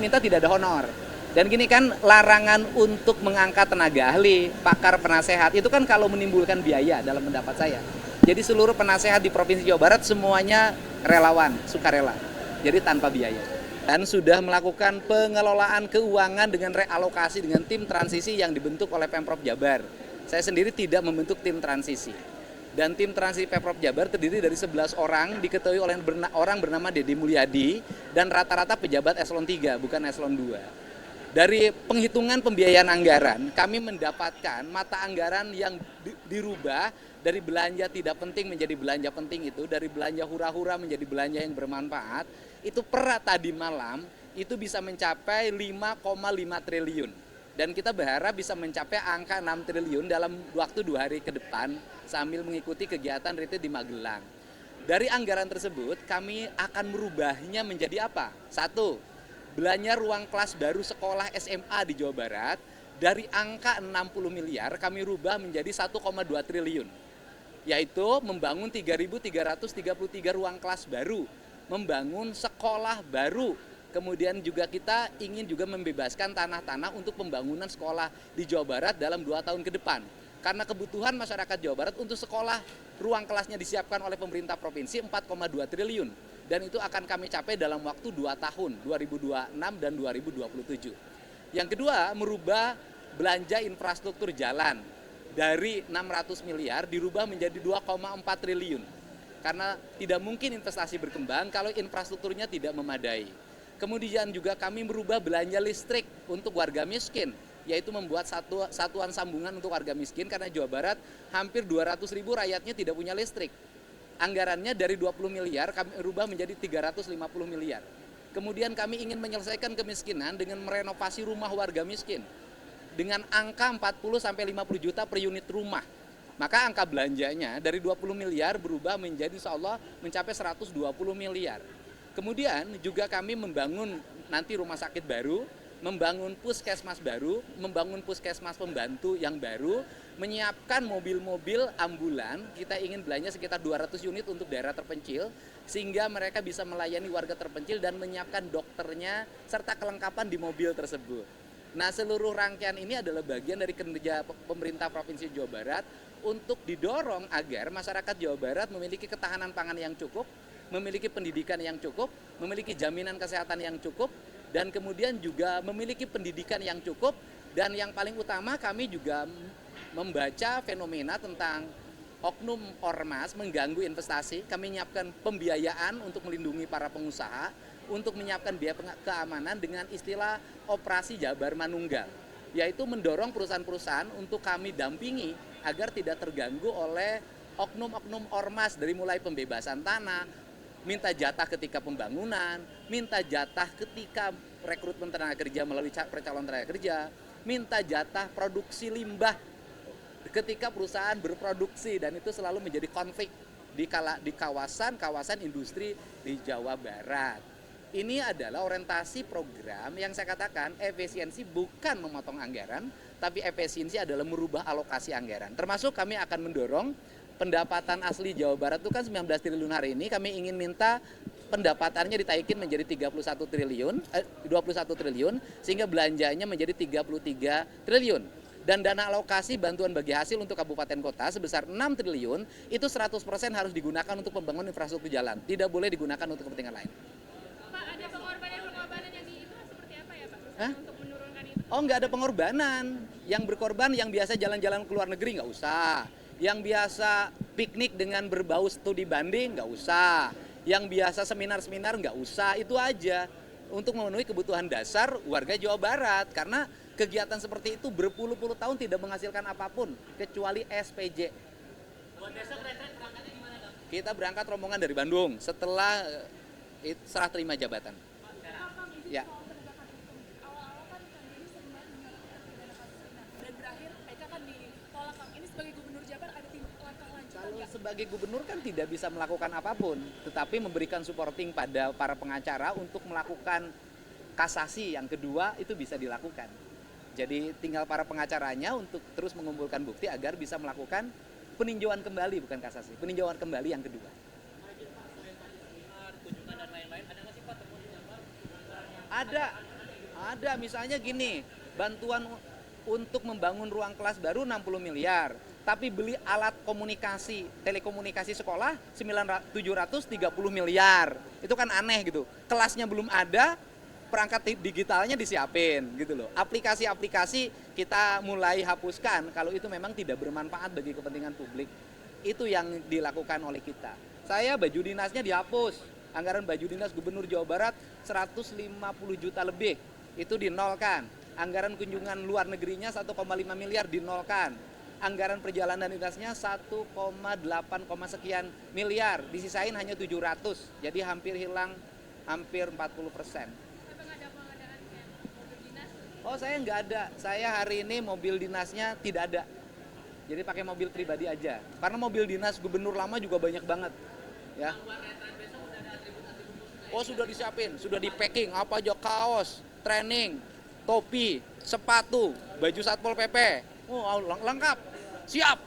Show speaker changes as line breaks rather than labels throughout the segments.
minta tidak ada honor. Dan gini kan, larangan untuk mengangkat tenaga ahli, pakar, penasehat, itu kan kalau menimbulkan biaya dalam pendapat saya. Jadi seluruh penasehat di Provinsi Jawa Barat semuanya relawan, sukarela. Jadi tanpa biaya. Dan sudah melakukan pengelolaan keuangan dengan realokasi dengan tim transisi yang dibentuk oleh Pemprov Jabar. Saya sendiri tidak membentuk tim transisi. Dan tim transisi Pemprov Jabar terdiri dari 11 orang, diketuai oleh orang bernama Deddy Mulyadi, dan rata-rata pejabat eselon 3, bukan eselon 2. Dari penghitungan pembiayaan anggaran, kami mendapatkan mata anggaran yang dirubah dari belanja tidak penting menjadi belanja penting itu, dari belanja hura-hura menjadi belanja yang bermanfaat, itu per tadi malam itu bisa mencapai 5,5 triliun. Dan kita berharap bisa mencapai angka 6 triliun dalam waktu 2 hari ke depan sambil mengikuti kegiatan retreat di Magelang. Dari anggaran tersebut, kami akan merubahnya menjadi apa? Satu, belanja ruang kelas baru sekolah SMA di Jawa Barat dari angka 60 miliar kami rubah menjadi 1,2 triliun. Yaitu membangun 3.333 ruang kelas baru, membangun sekolah baru. Kemudian juga kita ingin juga membebaskan tanah-tanah untuk pembangunan sekolah di Jawa Barat dalam 2 tahun ke depan. Karena kebutuhan masyarakat Jawa Barat untuk sekolah, ruang kelasnya disiapkan oleh pemerintah provinsi 4,2 triliun. Dan itu akan kami capai dalam waktu 2 tahun, 2026 dan 2027. Yang kedua, merubah belanja infrastruktur jalan dari 600 miliar dirubah menjadi 2,4 triliun. Karena tidak mungkin investasi berkembang kalau infrastrukturnya tidak memadai. Kemudian juga kami merubah belanja listrik untuk warga miskin, yaitu membuat satuan sambungan untuk warga miskin karena Jawa Barat hampir 200.000 rakyatnya tidak punya listrik. Anggarannya dari 20 miliar kami rubah menjadi 350 miliar. Kemudian kami ingin menyelesaikan kemiskinan dengan merenovasi rumah warga miskin dengan angka 40 sampai 50 juta per unit rumah. Maka angka belanjanya dari 20 miliar berubah menjadi insyaallah mencapai 120 miliar. Kemudian juga kami membangun nanti rumah sakit baru, membangun puskesmas baru, membangun puskesmas pembantu yang baru, menyiapkan mobil-mobil ambulan. Kita ingin belanja sekitar 200 unit untuk daerah terpencil sehingga mereka bisa melayani warga terpencil dan menyiapkan dokternya serta kelengkapan di mobil tersebut. Nah, seluruh rangkaian ini adalah bagian dari kinerja pemerintah Provinsi Jawa Barat untuk didorong agar masyarakat Jawa Barat memiliki ketahanan pangan yang cukup, memiliki pendidikan yang cukup, memiliki jaminan kesehatan yang cukup, dan kemudian juga memiliki pendidikan yang cukup. Dan yang paling utama kami juga membaca fenomena tentang oknum ormas mengganggu investasi. Kami menyiapkan pembiayaan untuk melindungi para pengusaha, untuk menyiapkan biaya keamanan dengan istilah operasi Jabar Manunggal, yaitu mendorong perusahaan-perusahaan untuk kami dampingi agar tidak terganggu oleh oknum-oknum ormas, dari mulai pembebasan tanah, minta jatah ketika pembangunan, minta jatah ketika rekrutmen tenaga kerja melalui percalonan tenaga kerja, minta jatah produksi limbah ketika perusahaan berproduksi, dan itu selalu menjadi konflik di kawasan industri di Jawa Barat. Ini adalah orientasi program yang saya katakan efisiensi bukan memotong anggaran, tapi efisiensi adalah merubah alokasi anggaran. Termasuk kami akan mendorong pendapatan asli Jawa Barat itu kan 19 triliun hari ini, kami ingin minta pendapatannya ditaikin menjadi 21 triliun sehingga belanjanya menjadi 33 triliun. Dan dana alokasi bantuan bagi hasil untuk kabupaten kota sebesar 6 triliun itu 100% harus digunakan untuk pembangunan infrastruktur jalan, tidak boleh digunakan untuk kepentingan lain.
Pak, ada pengorbanan yang itu seperti apa ya Pak?
Hah?
Untuk menurunkan itu?
Oh, nggak ada pengorbanan. Yang berkorban yang biasa jalan-jalan ke luar negeri nggak usah. Yang biasa piknik dengan berbau studi banding nggak usah. Yang biasa seminar-seminar nggak usah. Itu aja untuk memenuhi kebutuhan dasar warga Jawa Barat. Karena kegiatan seperti itu berpuluh-puluh tahun tidak menghasilkan apapun kecuali SPJ.
Buat besok retret berangkatnya gimana dong?
Kita berangkat rombongan dari Bandung setelah serah terima jabatan. Ya.
Awal-awal kan Kang Deddy sering banget menyuarakan pidana kasus dan berakhir Eka kan ditolak. Kang, ini sebagai gubernur Jabar ada langkah lanjutan
Kalau
nggak?
sebagai gubernur kan tidak bisa melakukan apapun, tetapi memberikan supporting pada para pengacara untuk melakukan kasasi yang kedua itu bisa dilakukan. Jadi tinggal para pengacaranya untuk terus mengumpulkan bukti agar bisa melakukan peninjauan kembali, bukan kasasi, peninjauan kembali yang kedua.
Kunjungan dan lain-lain, ada nggak sih Pak temuan di Jabar?
Ada. Ada, misalnya gini, bantuan untuk membangun ruang kelas baru 60 miliar, tapi beli alat komunikasi, telekomunikasi sekolah 730 miliar. Itu kan aneh gitu. Kelasnya belum ada, perangkat digitalnya disiapin gitu loh. Aplikasi-aplikasi kita mulai hapuskan kalau itu memang tidak bermanfaat bagi kepentingan publik. Itu yang dilakukan oleh kita. Saya baju dinasnya dihapus. Anggaran baju dinas Gubernur Jawa Barat 150 juta lebih. Itu dinolkan. Anggaran kunjungan luar negerinya 1,5 miliar dinolkan. Anggaran perjalanan dinasnya 1,8 sekian miliar, disisain hanya 700. Jadi hampir hilang hampir 40%.
Emang ada pengadaan kayak mobil dinas?
Oh, saya nggak ada. Saya hari ini mobil dinasnya tidak ada. Jadi pakai mobil pribadi aja. Karena mobil dinas gubernur lama juga banyak banget. Ya. Oh, sudah disiapin, sudah di packing, apa aja, kaos, training, topi, sepatu, baju Satpol PP. Oh, lengkap. Siap.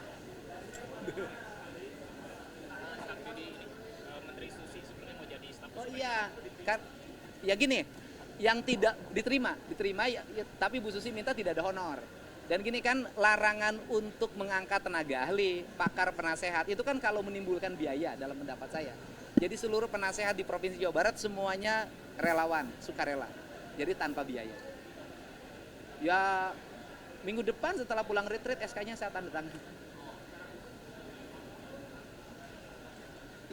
Menteri Susi sebenarnya mau jadi staf.
Oh iya, kan ya gini, yang tidak diterima ya, tapi Bu Susi minta tidak ada honor. Dan gini kan, larangan untuk mengangkat tenaga ahli, pakar, penasehat itu kan kalau menimbulkan biaya dalam pendapat saya. Jadi seluruh penasehat di Provinsi Jawa Barat semuanya relawan, sukarela. Jadi tanpa biaya. Ya minggu depan setelah pulang retreat SK-nya saya tanda tangan.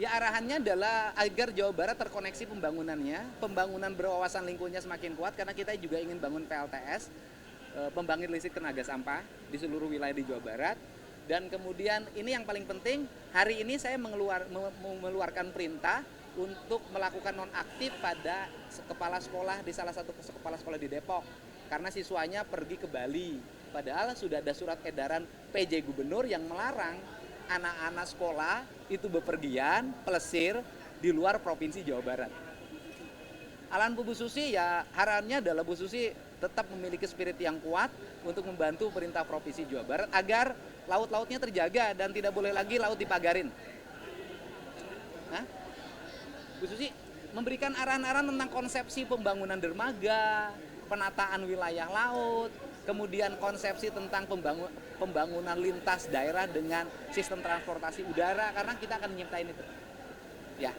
Ya arahannya adalah agar Jawa Barat terkoneksi pembangunannya, pembangunan berwawasan lingkungannya semakin kuat karena kita juga ingin bangun PLTS, pembangkit listrik tenaga sampah di seluruh wilayah di Jawa Barat. Dan kemudian ini yang paling penting, hari ini saya mengeluarkan perintah untuk melakukan nonaktif pada kepala sekolah di salah satu kepala sekolah di Depok. Karena siswanya pergi ke Bali. Padahal sudah ada surat edaran PJ Gubernur yang melarang anak-anak sekolah itu bepergian, pelesir di luar Provinsi Jawa Barat. Arahan Bu Susi ya, harapannya adalah Bu Susi tetap memiliki spirit yang kuat untuk membantu pemerintah Provinsi Jawa Barat agar laut-lautnya terjaga dan tidak boleh lagi laut dipagarin. Nah, Bu Susi memberikan arahan-arahan tentang konsepsi pembangunan dermaga, penataan wilayah laut, kemudian konsepsi tentang pembangunan lintas daerah dengan sistem transportasi udara, karena kita akan nyiptain itu. Ya.